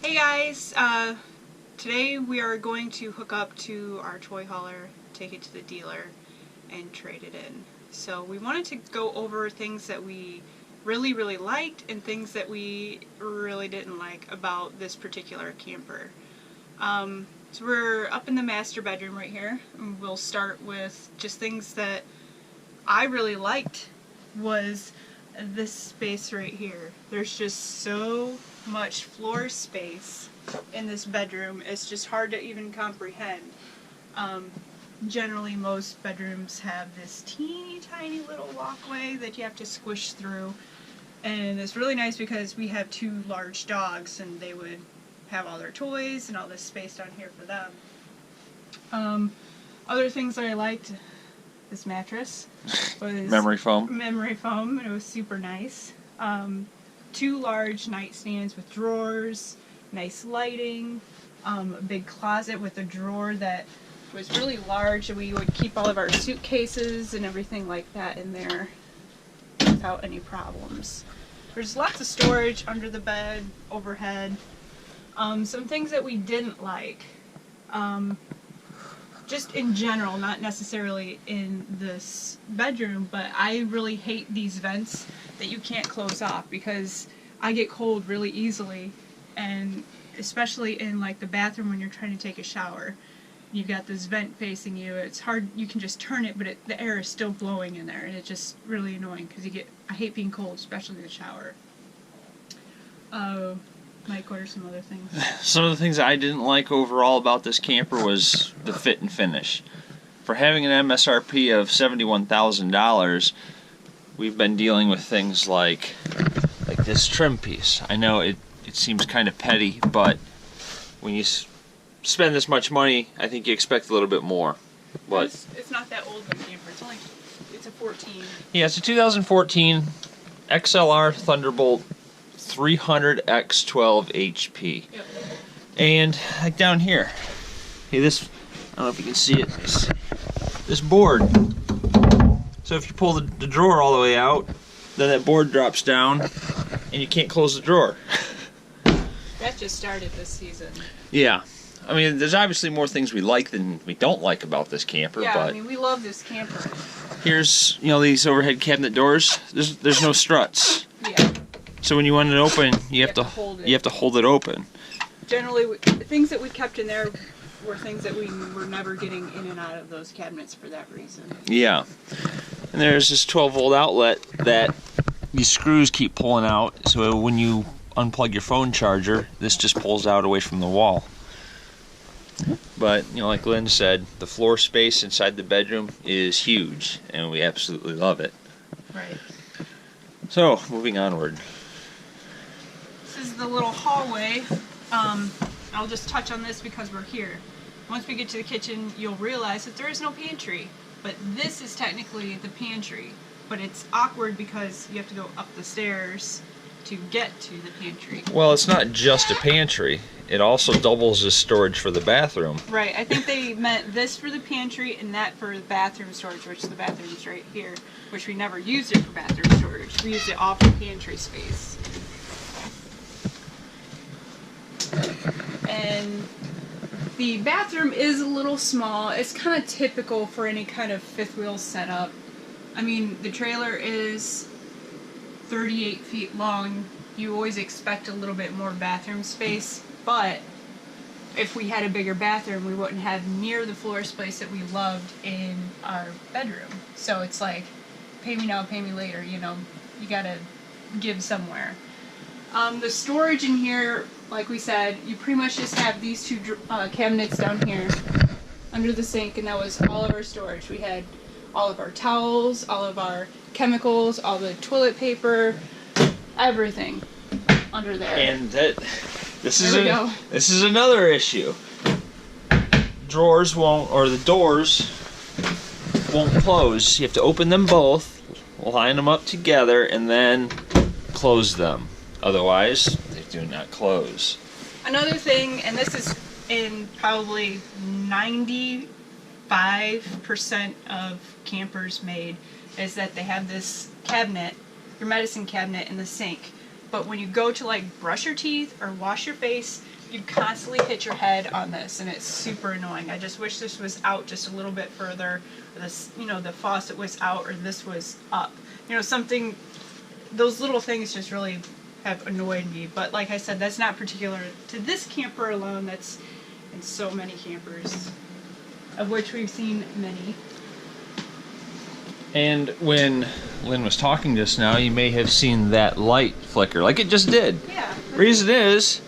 Hey guys, today we are going to hook up to our toy hauler, take it to the dealer, and trade it in. So we wanted to go over things that we really liked and things that we really didn't like about this particular camper. So we're up in the master bedroom right here, and we'll start with just things that I really liked was this space right here. There's just so much floor space in this bedroom. It's just hard to even comprehend. Generally most bedrooms have this teeny tiny little walkway that you have to squish through, and it's really nice because we have two large dogs and they would have all their toys and all this space down here for them. Other things that I liked, this mattress was memory foam, and it was super nice. Two large nightstands with drawers, nice lighting, a big closet with a drawer that was really large, and we would keep all of our suitcases and everything like that in there without any problems. There's lots of storage under the bed, overhead. Some things that we didn't like, just in general, not necessarily in this bedroom, but I really hate these vents that you can't close off because I get cold really easily, and especially in like the bathroom when you're trying to take a shower. You've got this vent facing you. It's hard, you can just turn it, but the air is still blowing in there, and it's just really annoying because I hate being cold, especially in the shower. Mike, what are some other things? Some of the things I didn't like overall about this camper was the fit and finish. For having an MSRP of $71,000, we've been dealing with things like this trim piece. I know it seems kind of petty, but when you spend this much money, I think you expect a little bit more. But it's not that old of a camper. It's a 14. Yeah, it's a 2014 XLR Thunderbolt 300x12hp. Yep. And like down here, hey, this, I don't know if you can see it, this board. So if you pull the drawer all the way out, then that board drops down and you can't close the drawer. That just started this season. Yeah. I mean, there's obviously more things we like than we don't like about this camper. Yeah, but I mean, we love this camper. Here's, these overhead cabinet doors. There's no struts. Yeah. So when you want it open, you have to hold it open. Generally, the things that we kept in there were things that we were never getting in and out of those cabinets for that reason. Yeah. And there's this 12-volt outlet that these screws keep pulling out, so when you unplug your phone charger, this just pulls out away from the wall. But, like Lynn said, the floor space inside the bedroom is huge, and we absolutely love it. Right. So, moving onward. This is the little hallway. I'll just touch on this because we're here. Once we get to the kitchen, you'll realize that there is no pantry. But this is technically the pantry. But it's awkward because you have to go up the stairs to get to the pantry. Well, it's not just a pantry. It also doubles as storage for the bathroom. Right. I think they meant this for the pantry and that for the bathroom storage, which the bathroom's right here, which we never used it for bathroom storage. We used it all for pantry space. And the bathroom is a little small. It's kind of typical for any kind of fifth wheel setup. I mean, the trailer is 38 feet long. You always expect a little bit more bathroom space, but if we had a bigger bathroom, we wouldn't have near the floor space that we loved in our bedroom. So it's like, pay me now, pay me later, you gotta give somewhere. The storage in here, like we said, you pretty much just have these two cabinets down here under the sink, and that was all of our storage. We had all of our towels, all of our chemicals, all the toilet paper, everything under there. And this is another issue. Drawers won't, or the doors won't close. You have to open them both, line them up together, and then close them. Otherwise, they do not close. Another thing, and this is in probably 95% of campers made, is that they have this cabinet, your medicine cabinet, in the sink. but when you go to like brush your teeth or wash your face, you constantly hit your head on this, and it's super annoying. I just wish this was out just a little bit further, or this, you know, the faucet was out, or this was up. You know, something, those little things just really have annoyed me. But like I said, that's not particular to this camper alone. That's in so many campers, of which we've seen many. And when Lynn was talking just now, you may have seen that light flicker, like it just did. Yeah. Reason is,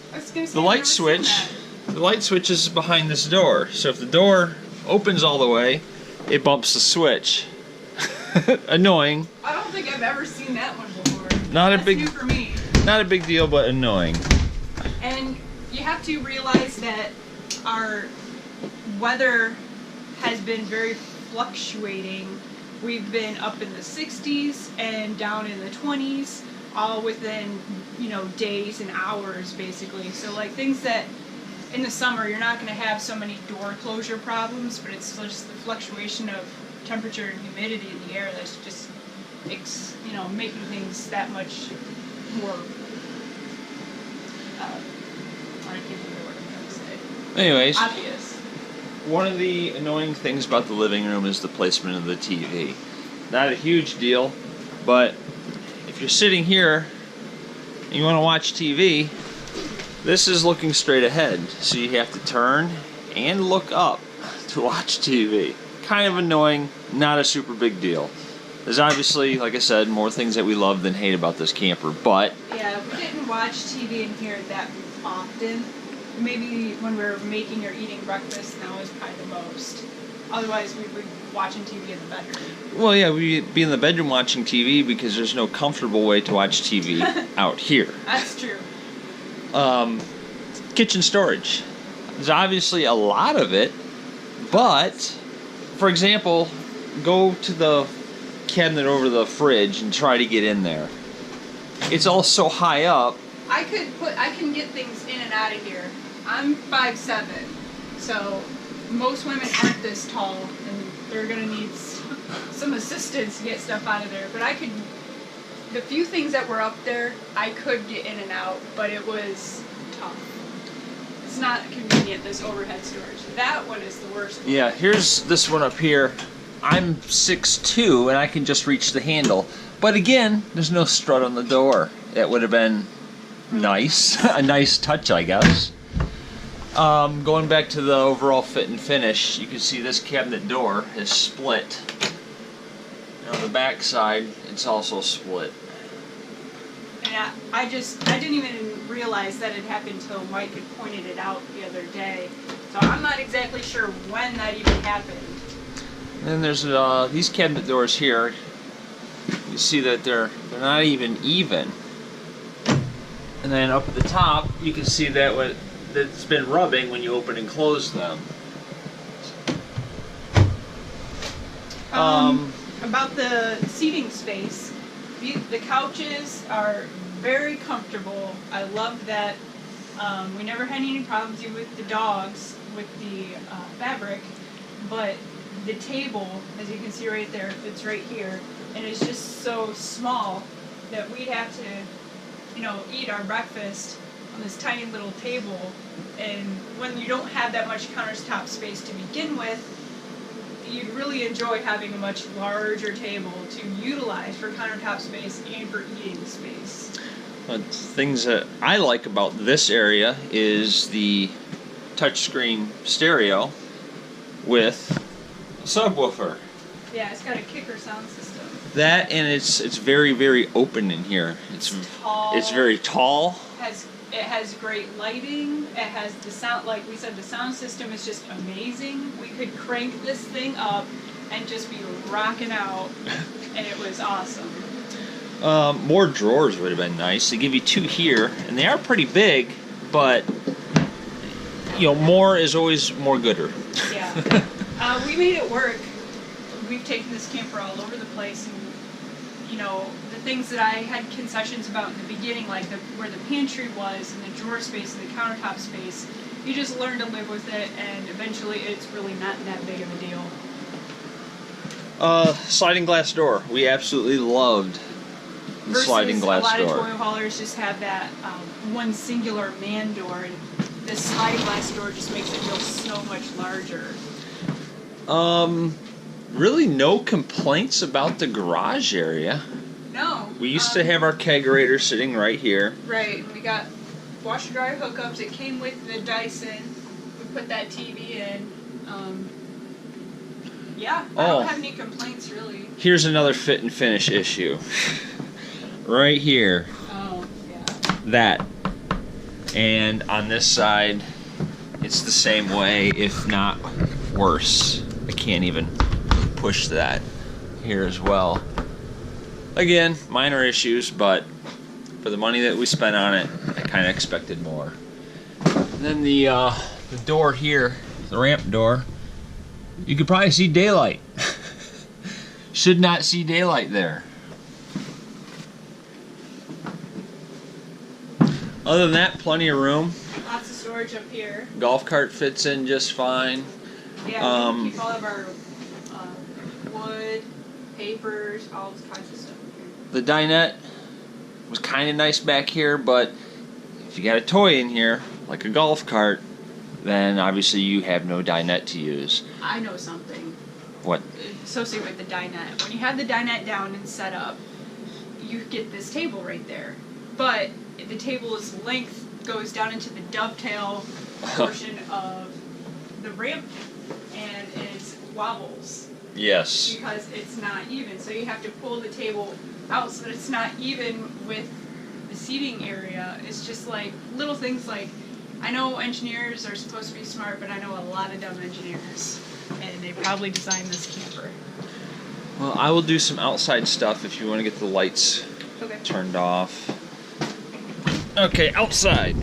the light switch. switch, the light switch is behind this door. So if the door opens all the way, it bumps the switch. Annoying. I don't think I've ever seen that one before. That's new for me. Not a big deal, but annoying. And you have to realize that our weather has been very fluctuating. We've been up in the 60s and down in the 20s, all within, you know, days and hours basically. So like things that in the summer you're not going to have so many door closure problems, but it's just the fluctuation of temperature and humidity in the air that's just, you know, making things that much more, I can't remember what I'm trying to say. Anyways, Obvious. one of the annoying things about the living room is the placement of the TV. Not a huge deal, but if you're sitting here and you want to watch TV, this is looking straight ahead, so you have to turn and look up to watch TV. Kind of annoying, not a super big deal. There's obviously, like I said, more things that we love than hate about this camper, but... Yeah, we didn't watch TV in here that often. Maybe when we were making or eating breakfast, now is probably the most. Otherwise, we'd be watching TV in the bedroom. Well, yeah, we'd be in the bedroom watching TV because there's no comfortable way to watch TV out here. That's true. Kitchen storage. There's obviously a lot of it, but, for example, go to the cabinet over the fridge and try to get in there. It's all so high up. I can get things in and out of here. I'm 5'7", so most women aren't this tall, and they're gonna need some assistance to get stuff out of there. But the few things that were up there, I could get in and out, but it was tough. It's not convenient, this overhead storage. That one is the worst one. Yeah, here's this one up here. I'm 6'2", and I can just reach the handle. But again, there's no strut on the door. That would have been nice. A nice touch, I guess. Going back to the overall fit and finish, you can see this cabinet door is split. And on the back side, it's also split. And I didn't even realize that it happened until Mike had pointed it out the other day. So I'm not exactly sure when that even happened. And then there's these cabinet doors here. You see that they're not even. And then up at the top, you can see that it's been rubbing when you open and close them. About the seating space, the couches are very comfortable. I love that. We never had any problems with the dogs, with the fabric, but the table, as you can see right there, fits right here, and it's just so small that we'd have to, you know, eat our breakfast on this tiny little table. And when you don't have that much countertop space to begin with, you'd really enjoy having a much larger table to utilize for countertop space and for eating space. Things that I like about this area is the touchscreen stereo with a subwoofer. Yeah, it's got a kicker sound system. That, and it's very, very open in here. It's tall. It's very tall. It has great lighting. It has the sound, like we said, the sound system is just amazing. We could crank this thing up and just be rocking out, and it was awesome. More drawers would have been nice. They give you two here, and they are pretty big, but you know, more is always more gooder. Yeah. We made it work. We've taken this camper all over the place, and you know, the things that I had concessions about in the beginning, like where the pantry was and the drawer space and the countertop space, you just learn to live with it, and eventually it's really not that big of a deal. Sliding glass door. We absolutely loved Versus sliding glass a lot door. of toy haulers just have that one singular man door, and this sliding glass door just makes it feel so much larger. Really no complaints about the garage area. No. We used to have our kegerator sitting right here. Right. We got washer dryer hookups. It came with the Dyson. We put that TV in. Yeah, I don't have any complaints really. Here's another fit and finish issue. Right here. Oh, yeah. That. And on this side, it's the same way, if not worse. I can't even push that here as well. Again, minor issues, but for the money that we spent on it, I kind of expected more. And then the door here, the ramp door, you could probably see daylight. Should not see daylight there. Other than that, plenty of room. Lots of storage up here. Golf cart fits in just fine. Yeah, we keep all of our wood, papers, all kinds of stuff here. The dinette was kind of nice back here, but if you got a toy in here, like a golf cart, then obviously you have no dinette to use. I know something. What? Associated with the dinette. When you have the dinette down and set up, you get this table right there. But the table's length goes down into the dovetail portion of the ramp, and it wobbles. Yes. Because it's not even. So you have to pull the table out so that it's not even with the seating area. It's just like little things like, I know engineers are supposed to be smart, but I know a lot of dumb engineers. And they probably designed this camper. Well, I will do some outside stuff if you want to get the lights turned off. Okay, outside.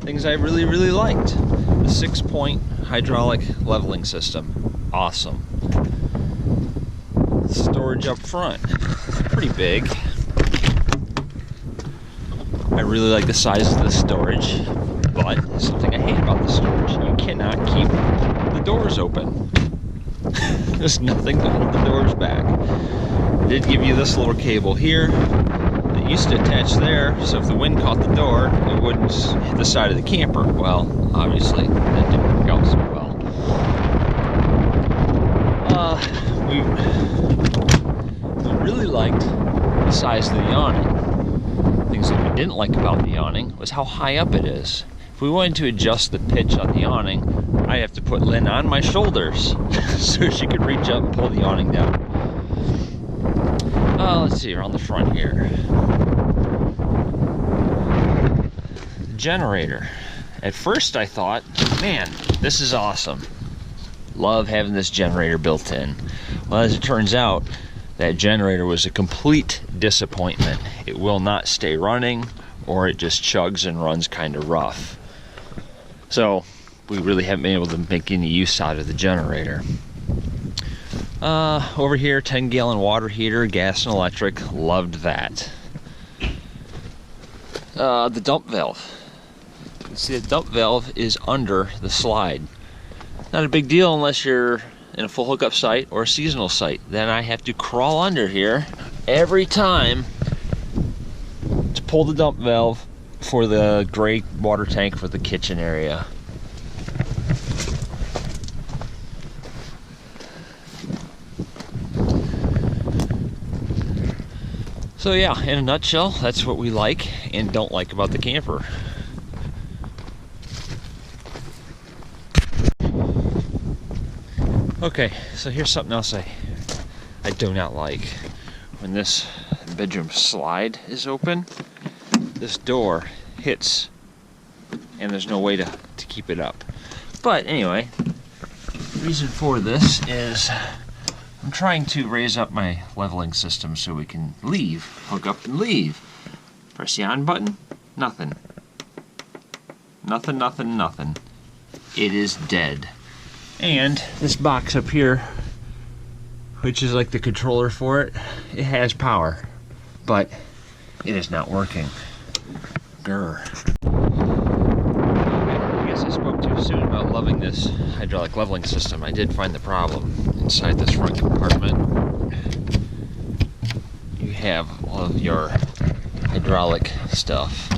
Things I really, really liked. The 6-point hydraulic leveling system. Awesome. Storage up front. Pretty big. I really like the size of the storage, but something I hate about the storage, you cannot keep the doors open. There's nothing to hold the doors back. It did give you this little cable here that used to attach there, so if the wind caught the door, it wouldn't hit the side of the camper. Well, obviously, that didn't work out so well. We really liked the size of the awning. Things that we didn't like about the awning was how high up it is. If we wanted to adjust the pitch on the awning, I have to put Lynn on my shoulders so she could reach up and pull the awning down. Let's see, around the front here. The generator. At first I thought, man, this is awesome. Love having this generator built in. Well, as it turns out, that generator was a complete disappointment. It will not stay running, or it just chugs and runs kind of rough. So we really haven't been able to make any use out of the generator. Over here, 10-gallon water heater, gas and electric. Loved that. The dump valve. You can see the dump valve is under the slide. Not a big deal unless you're in a full hookup site or a seasonal site. Then I have to crawl under here every time to pull the dump valve for the gray water tank for the kitchen area. So yeah, in a nutshell, that's what we like and don't like about the camper. Okay, so here's something else I do not like. When this bedroom slide is open, this door hits and there's no way to keep it up. But anyway, the reason for this is I'm trying to raise up my leveling system so we can leave, hook up and leave. Press the on button, nothing. Nothing, nothing, nothing. It is dead. And this box up here, which is like the controller for it, it has power, but it is not working. Grr. I guess I spoke too soon about loving this hydraulic leveling system. I did find the problem inside this front compartment. have all of your hydraulic stuff.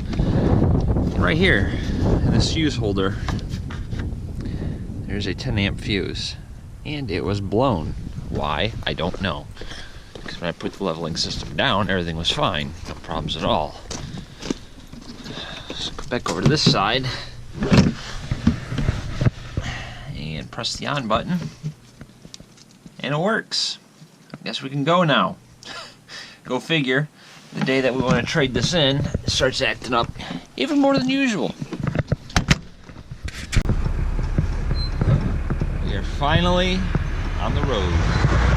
Right here in this fuse holder, there's a 10 amp fuse, and it was blown. Why? I don't know. Because when I put the leveling system down, everything was fine. No problems at all. So go back over to this side and press the on button, and it works. I guess we can go now. Go figure, the day that we want to trade this in, it starts acting up even more than usual. We are finally on the road.